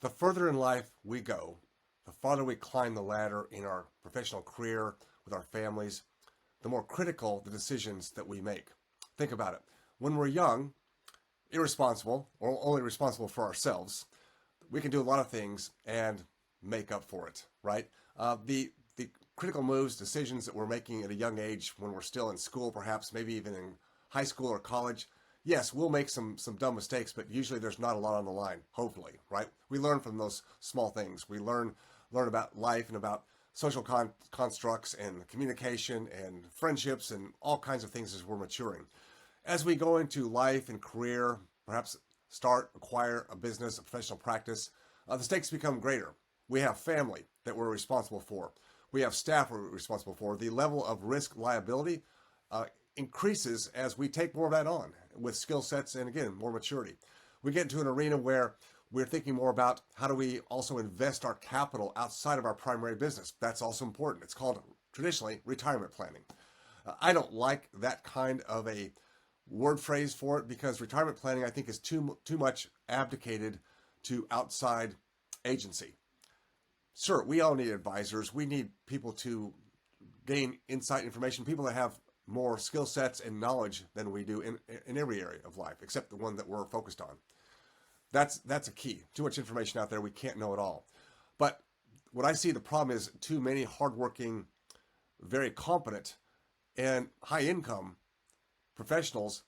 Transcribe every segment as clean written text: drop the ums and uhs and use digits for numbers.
The further in life we go, the farther we climb the ladder in our professional career, with our families, the more critical the decisions that we make. Think about it. When we're young, irresponsible, or only responsible for ourselves, we can do a lot of things and make up for it, right? The critical moves, decisions that we're making at a young age when we're still in school, perhaps maybe even in high school or college, yes, we'll make some dumb mistakes, but usually there's not a lot on the line. Hopefully, right? We learn from those small things. We learn about life and about social constructs and communication and friendships and all kinds of things as we're maturing. As we go into life and career, perhaps acquire a business, a professional practice, the stakes become greater. We have family that we're responsible for. We have staff we're responsible for. The level of risk liability increases as we take more of that on with skill sets and, again, more maturity. We get into an arena where we're thinking more about how do we also invest our capital outside of our primary business. That's also important. It's called traditionally retirement planning. I don't like that kind of a word phrase for it because retirement planning, I think, is too much abdicated to outside agency. Sure, we all need advisors. We need people to gain insight information, people that have more skill sets and knowledge than we do in every area of life, except the one that we're focused on. That's a key. Too much information out there, we can't know it all. But what I see the problem is too many hardworking, very competent, and high income professionals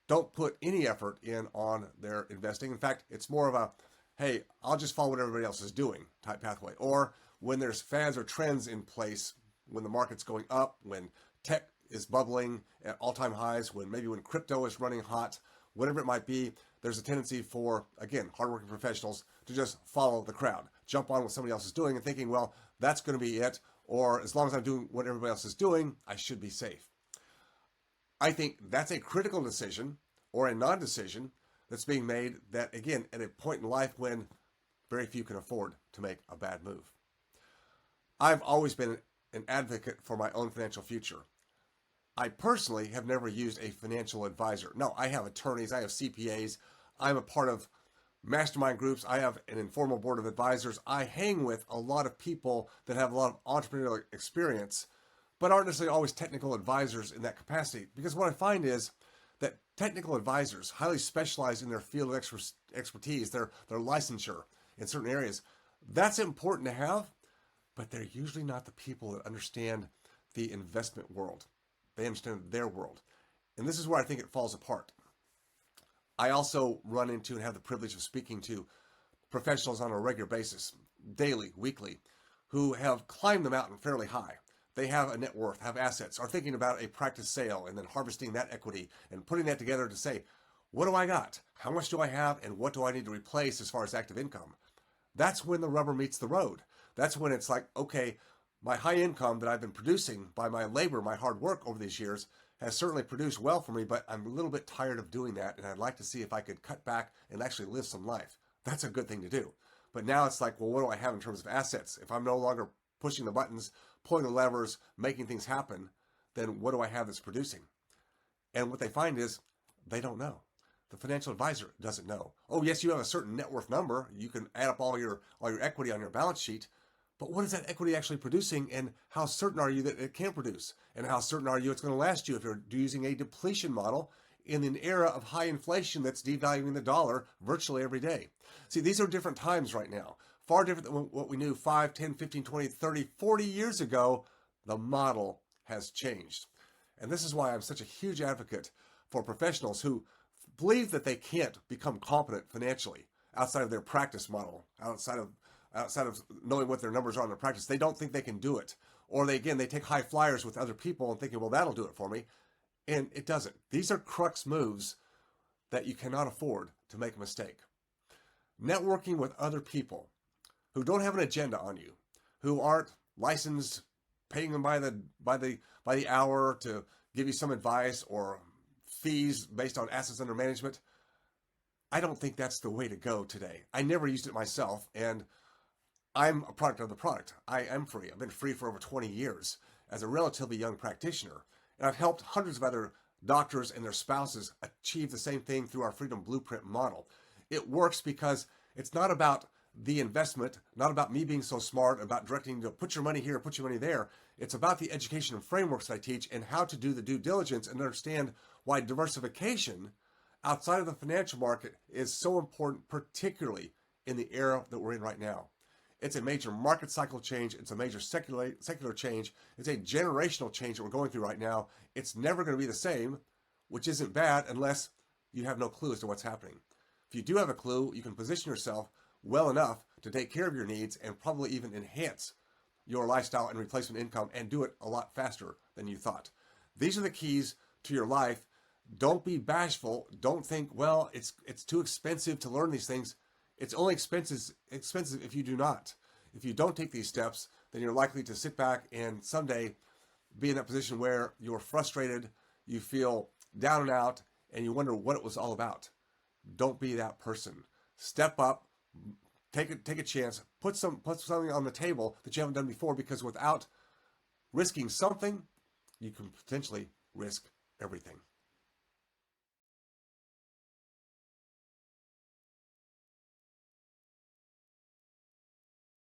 don't put any effort in on their investing. In fact, it's more of a, hey, I'll just follow what everybody else is doing type pathway. Or when there's fads or trends in place, when the market's going up, when tech is bubbling at all-time highs, when crypto is running hot, whatever it might be, there's a tendency for, again, hardworking professionals to just follow the crowd, jump on what somebody else is doing and thinking, well, that's going to be it, or as long as I'm doing what everybody else is doing, I should be safe. I think that's a critical decision or a non-decision that's being made that, again, at a point in life when very few can afford to make a bad move. I've always been an advocate for my own financial future. I personally have never used a financial advisor. No, I have attorneys, I have CPAs, I'm a part of mastermind groups, I have an informal board of advisors. I hang with a lot of people that have a lot of entrepreneurial experience, but aren't necessarily always technical advisors in that capacity. Because what I find is that technical advisors, highly specialized in their field of expertise, their licensure in certain areas, that's important to have, but they're usually not the people that understand the investment world. They understand their world. And this is where I think it falls apart. I also run into and have the privilege of speaking to professionals on a regular basis, daily, weekly, who have climbed the mountain fairly high. They have a net worth, have assets, are thinking about a practice sale and then harvesting that equity and putting that together to say, what do I got? How much do I have? And what do I need to replace as far as active income? That's when the rubber meets the road. That's when it's like, okay, my high income that I've been producing by my labor, my hard work over these years has certainly produced well for me, but I'm a little bit tired of doing that, and I'd like to see if I could cut back and actually live some life. That's a good thing to do. But now it's like, well, what do I have in terms of assets? If I'm no longer pushing the buttons, pulling the levers, making things happen, then what do I have that's producing? And what they find is they don't know. The financial advisor doesn't know. Oh, yes, you have a certain net worth number. You can add up all your equity on your balance sheet. But what is that equity actually producing, and how certain are you that it can produce? And how certain are you it's going to last you if you're using a depletion model in an era of high inflation that's devaluing the dollar virtually every day? See, these are different times right now. Far different than what we knew 5, 10, 15, 20, 30, 40 years ago. The model has changed. And this is why I'm such a huge advocate for professionals who believe that they can't become competent financially outside of their practice model, outside of knowing what their numbers are in their practice. They don't think they can do it. Or they take high flyers with other people and thinking, well, that'll do it for me. And it doesn't. These are crux moves that you cannot afford to make a mistake. Networking with other people who don't have an agenda on you, who aren't licensed, paying them by the hour to give you some advice or fees based on assets under management. I don't think that's the way to go today. I never used it myself, and I'm a product of the product. I am free. I've been free for over 20 years as a relatively young practitioner, and I've helped hundreds of other doctors and their spouses achieve the same thing through our Freedom Blueprint model. It works because it's not about the investment, not about me being so smart about directing to put your money here, put your money there. It's about the education and frameworks I teach and how to do the due diligence and understand why diversification outside of the financial market is so important, particularly in the era that we're in right now. It's a major market cycle change. It's a major secular change. It's a generational change that we're going through right now. It's never going to be the same, which isn't bad unless you have no clue as to what's happening. If you do have a clue, you can position yourself well enough to take care of your needs and probably even enhance your lifestyle and replacement income and do it a lot faster than you thought. These are the keys to your life. Don't be bashful. Don't think, well, it's too expensive to learn these things. It's only expensive if you do not. If you don't take these steps, then you're likely to sit back and someday be in that position where you're frustrated, you feel down and out, and you wonder what it was all about. Don't be that person. Step up, take a chance, put something on the table that you haven't done before, because without risking something, you can potentially risk everything.